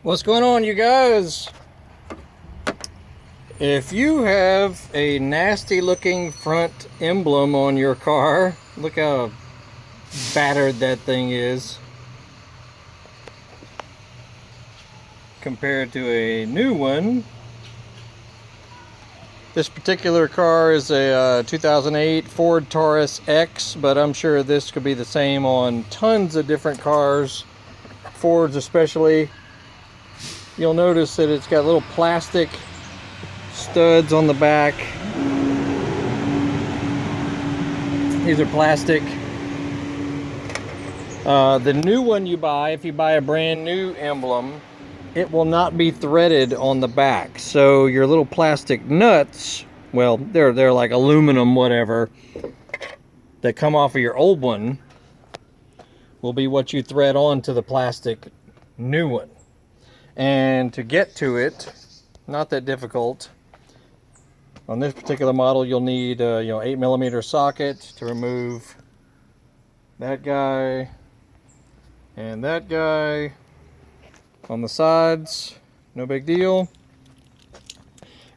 What's going on, you guys? If you have a nasty looking front emblem on your car, look how battered that thing is compared to a new one. This particular car is a 2008 Ford Taurus X, but I'm sure this could be the same on tons of different cars, Fords especially. You'll notice that it's got little plastic studs on the back. These are plastic. The new one you buy, if you buy a brand new emblem, it will not be threaded on the back. So your little plastic nuts, well, they're like aluminum whatever, that come off of your old one, will be what you thread onto the plastic new one. And to get to it, not that difficult. On this particular model, you'll need a 8mm socket to remove that guy and that guy on the sides. No big deal.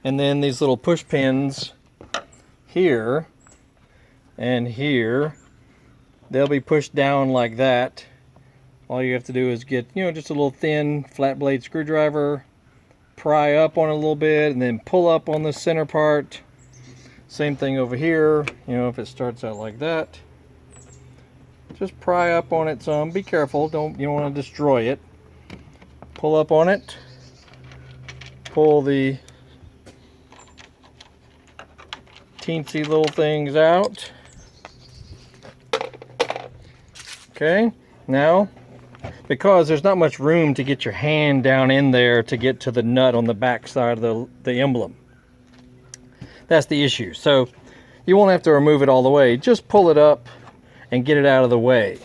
And then these little push pins here and here, they'll be pushed down like that. All you have to do is get, just a little thin flat blade screwdriver, pry up on it a little bit, and then pull up on the center part. Same thing over here. If it starts out like that, just pry up on it some. Be careful, you don't want to destroy it. Pull up on it, pull the teensy little things out. Okay, now, because there's not much room to get your hand down in there to get to the nut on the back side of the emblem. That's the issue. So you won't have to remove it all the way. Just pull it up and get it out of the way.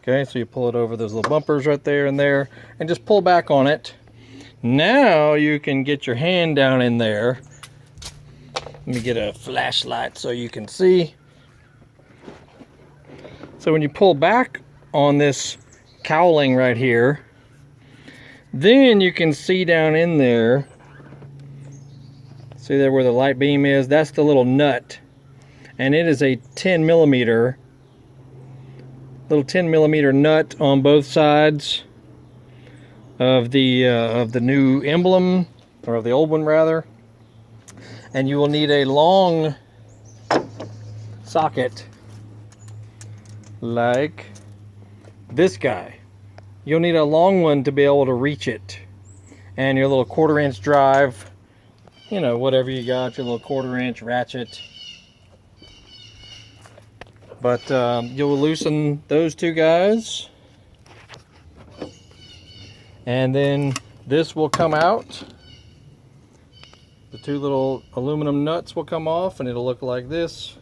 Okay, so you pull it over those little bumpers right there and there, and just pull back on it. Now you can get your hand down in there. Let me get a flashlight so you can see. So when you pull back on this cowling right here, then you can see down in there, see there where the light beam is, that's the little nut. And it is a 10mm, little 10mm nut on both sides of the new emblem, or of the old one rather. And you will need a long socket like this guy. You'll need a long one to be able to reach it, and your little 1/4" drive, whatever you got, your little 1/4" ratchet. But you'll loosen those two guys, and then this will come out. The two little aluminum nuts will come off, and it'll look like this.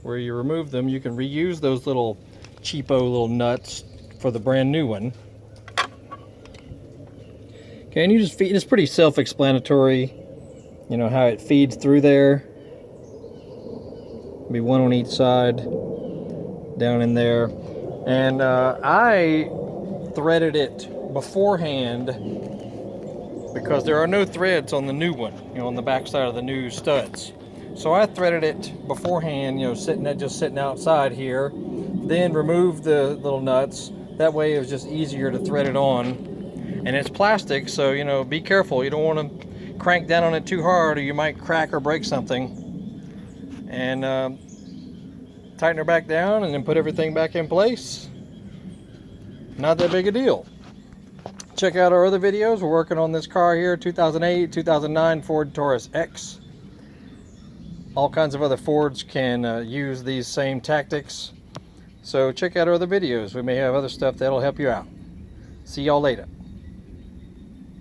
Where you remove them, you can reuse those little cheapo little nuts for the brand new one. Okay, and you just feed, it's pretty self-explanatory, how it feeds through there. Be one on each side, down in there. And I threaded it beforehand because there are no threads on the new one, on the back side of the new studs. So I threaded it beforehand, sitting outside here, then removed the little nuts. That way it was just easier to thread it on. And it's plastic, so be careful. You don't want to crank down on it too hard, or you might crack or break something. And tighten her back down, and then put everything back in place. Not that big a deal. Check out our other videos. We're working on this car here, 2008, 2009 Ford Taurus X. All kinds of other Fords can use these same tactics. So check out our other videos. We may have other stuff that'll help you out. See y'all later.